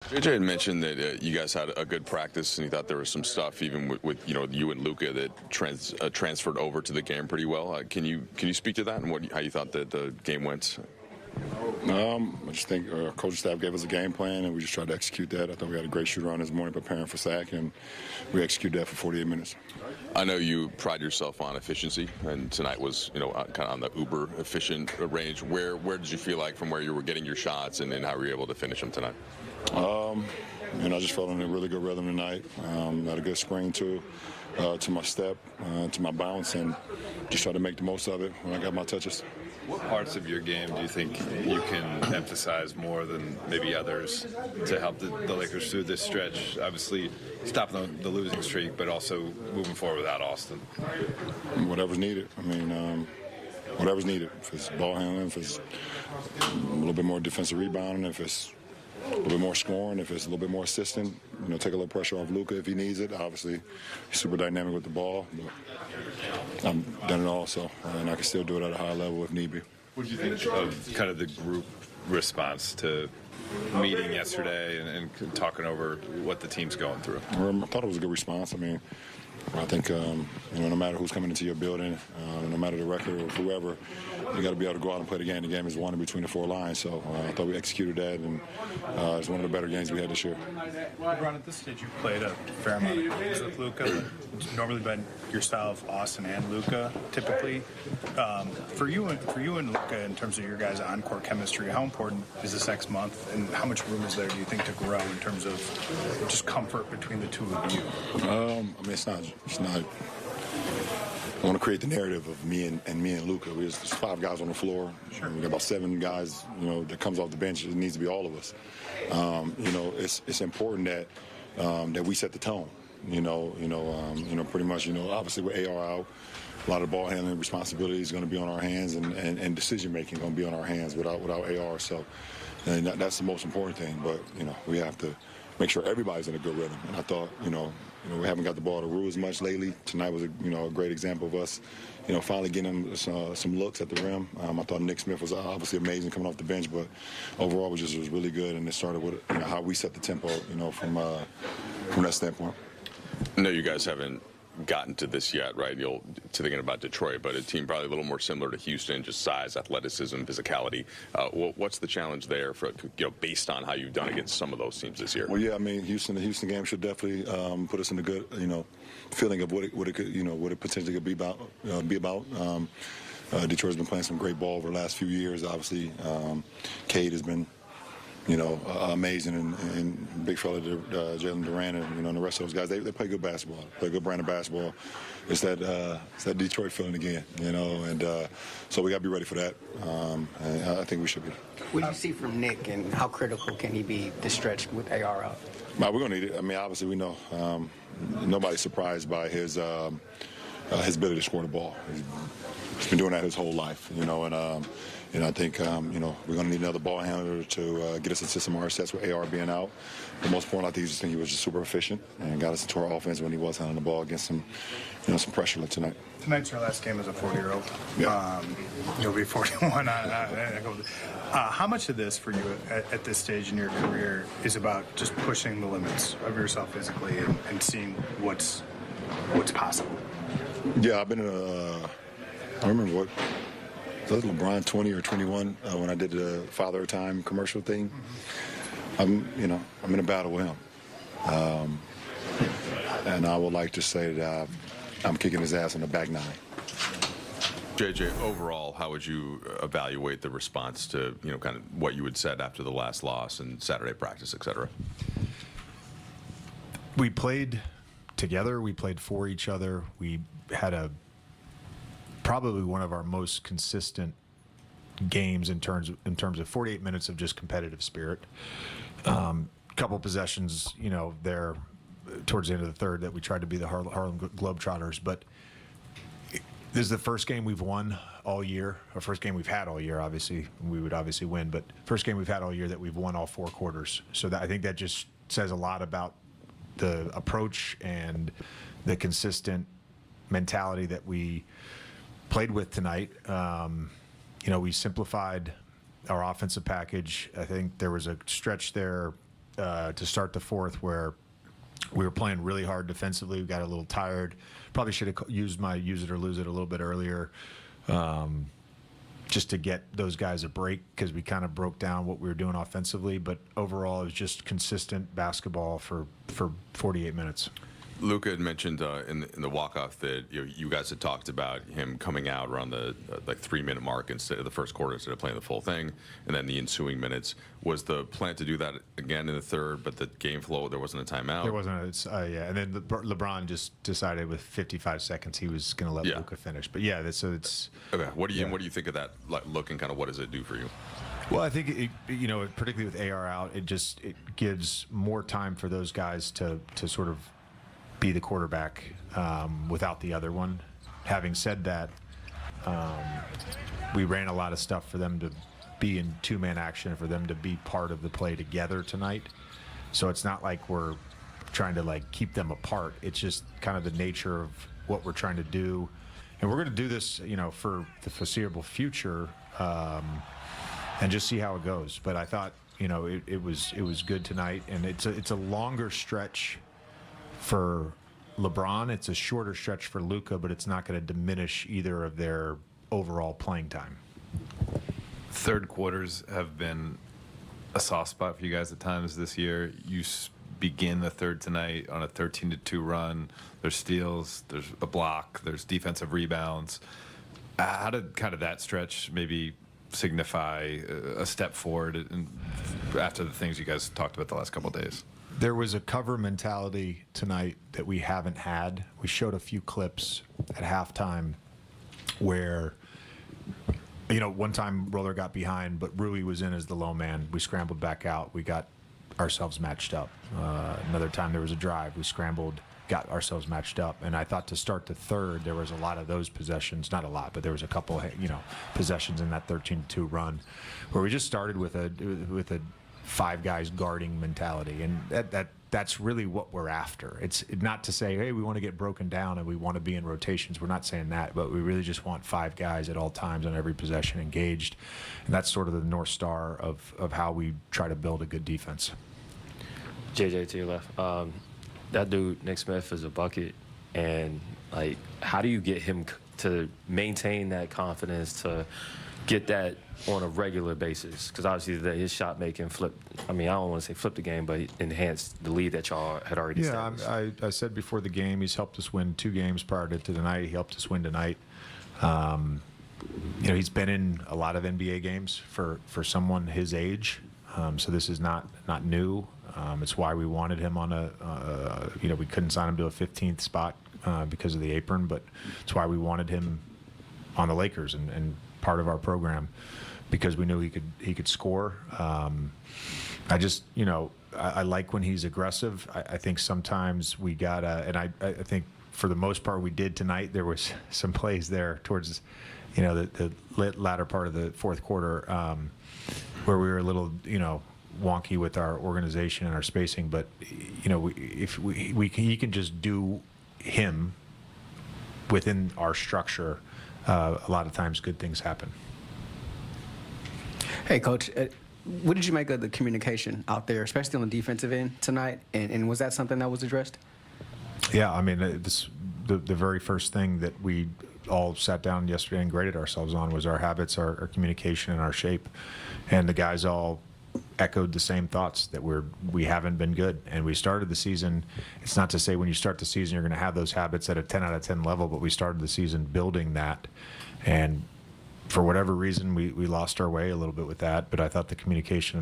JJ had mentioned that you guys had a good practice, and he thought there was some stuff even with you and Luka that transferred over to the game pretty well. Can you speak to that and how you thought that the game went? I just think our coaching staff gave us a game plan, and we just tried to execute that. I thought we had a great shooter on this morning preparing for sack, and we executed that for 48 minutes. I know you pride yourself on efficiency, and tonight was, kind of on the uber efficient range. Where did you feel like from where you were getting your shots, and then how were you able to finish them tonight? I just felt in a really good rhythm tonight. Had a good spring to my step, to my bounce, and just tried to make the most of it when I got my touches. What parts of your game do you think you can emphasize more than maybe others to help the Lakers through this stretch? Obviously, stopping the losing streak, but also moving forward without Austin. Whatever's needed. Whatever's needed. If it's ball handling, if it's a little bit more defensive rebounding, if it's a little bit more scoring, if it's a little bit more assistant, take a little pressure off Luka if he needs it. Obviously, he's super dynamic with the ball. But I've done it all, and I can still do it at a high level if need be. What do you think of kind of the group response to meeting yesterday and talking over what the team's going through? I thought it was a good response. I think, no matter who's coming into your building, no matter the record or whoever, you got to be able to go out and play the game. The game is won in between the four lines, so I thought we executed that, and it's one of the better games we had this year. LeBron, at this stage, you've played a fair amount of games with Luka. It's normally been yourself, Austin, and Luka, typically. For you and Luka, in terms of your guys' on-court chemistry, how important is this next month, and how much room is there, do you think, to grow in terms of just comfort between the two of you? It's not. I want to create the narrative of me and Luka. There's 5 guys on the floor. Sure. We got about 7 guys, that comes off the bench. It needs to be all of us. It's important that we set the tone. Pretty much. Obviously with AR out, a lot of ball handling responsibility is going to be on our hands, and decision making going to be on our hands without AR. So, and that's the most important thing. But we have to make sure everybody's in a good rhythm. And I thought, we haven't got the ball to Rue as much lately. Tonight was a great example of us, finally getting some looks at the rim. I thought Nick Smith was obviously amazing coming off the bench, but overall was really good. And it started with how we set the tempo, from that standpoint. I know you guys haven't gotten to this yet, right? You'll thinking about Detroit, but a team probably a little more similar to Houston, just size, athleticism, physicality. What's the challenge there for based on how you've done against some of those teams this year? Well, yeah, the Houston game should definitely put us in a good feeling of what it could what it potentially could be about. Detroit's been playing some great ball over the last few years. Obviously, Cade has been amazing, and big fella Jalen Durant, and the rest of those guys. They play good basketball, play a good brand of basketball. It's that Detroit feeling again, and so we got to be ready for that. And I think we should be. What do you see from Nick, and how critical can he be this stretch with AR out? We're going to need it. Obviously we know nobody's surprised by his ability to score the ball. He's been doing that his whole life, and I think, we're going to need another ball handler to get us into some more sets with AR being out. The most important, I think he was just super efficient and got us into our offense when he was handling the ball against some pressure tonight. Tonight's your last game as a 40-year-old. Yeah. You'll be 41. How much of this for you at this stage in your career is about just pushing the limits of yourself physically and seeing what's possible? Yeah, I've been I remember what. Was LeBron 20 or 21 when I did the Father Time commercial thing? Mm-hmm. I'm in a battle with him, and I would like to say that I'm kicking his ass on the back 9. JJ, overall, how would you evaluate the response to kind of what you had said after the last loss and Saturday practice, et cetera? We played together. We played for each other. We had probably one of our most consistent games in terms of 48 minutes of just competitive spirit. Couple possessions, there towards the end of the third that we tried to be the Harlem Globetrotters, but this is the first game we've won all year, or first game we've had all year. Obviously, we would obviously win, but first game we've had all year that we've won all 4 quarters. So I think that just says a lot about the approach and the consistent mentality that we played with tonight. We simplified our offensive package. I think there was a stretch there to start the fourth where we were playing really hard defensively. We got a little tired. Probably should have used my use it or lose it a little bit earlier, just to get those guys a break because we kind of broke down what we were doing offensively. But overall, it was just consistent basketball for 48 minutes. Luka had mentioned in the walk-off that you guys had talked about him coming out around the 3-minute mark instead of the first quarter, instead of playing the full thing, and then the ensuing minutes. Was the plan to do that again in the third, but the game flow, there wasn't a timeout? There wasn't yeah. And then LeBron just decided with 55 seconds he was going to let Luka finish. But yeah, so it's okay. What do you think of that look, and kind of what does it do for you? Well, I think particularly with AR out, it gives more time for those guys to sort of be the quarterback without the other one. Having said that, we ran a lot of stuff for them to be in two-man action, for them to be part of the play together tonight. So it's not like we're trying to keep them apart. It's just kind of the nature of what we're trying to do, and we're going to do this, for the foreseeable future, and just see how it goes. But I thought, it was good tonight, and it's a longer stretch for LeBron. It's a shorter stretch for Luka, but it's not going to diminish either of their overall playing time. Third quarters have been a soft spot for you guys at times this year. You begin the third tonight on a 13-2 run. There's steals, there's a block, there's defensive rebounds. How did kind of that stretch maybe signify a step forward after the things you guys talked about the last couple of days? There was a cover mentality tonight that we haven't had. We showed a few clips at halftime where, one time Roller got behind, but Rui was in as the low man. We scrambled back out. We got ourselves matched up. Another time there was a drive. We scrambled, got ourselves matched up. And I thought to start the third, there was a lot of those possessions. Not a lot, but there was a couple, possessions in that 13-2 run where we just started with a 5 guys guarding mentality, and that's really what we're after. It's not to say, hey, we want to get broken down and we want to be in rotations. We're not saying that, but we really just want 5 guys at all times on every possession engaged, and that's sort of the North Star of how we try to build a good defense. JJ to your left, that dude Nick Smith is a bucket, and how do you get him to maintain that confidence, to get that on a regular basis? Because obviously his shot making flipped. I don't want to say flipped the game, but enhanced the lead that y'all had already established. I said before the game, he's helped us win 2 games prior to tonight. He helped us win tonight. He's been in a lot of NBA games for someone his age, so this is not new. It's why we wanted him on we couldn't sign him to a 15th spot because of the apron, but it's why we wanted him on the Lakers and part of our program, because we knew he could score. I just, I like when he's aggressive. I think sometimes we gotta, and I think for the most part we did tonight. There was some plays there towards, the latter part of the fourth quarter where we were a little, wonky with our organization and our spacing. But, he can just do him within our structure. A lot of times good things happen. Hey, Coach, what did you make of the communication out there, especially on the defensive end tonight? And was that something that was addressed? Yeah, the very first thing that we all sat down yesterday and graded ourselves on was our habits, our communication, and our shape. And the guys all echoed the same thoughts, that we haven't been good. And we started the season, it's not to say when you start the season you're going to have those habits at a 10 out of 10 level, but we started the season building that. And for whatever reason, we lost our way a little bit with that. But I thought the communication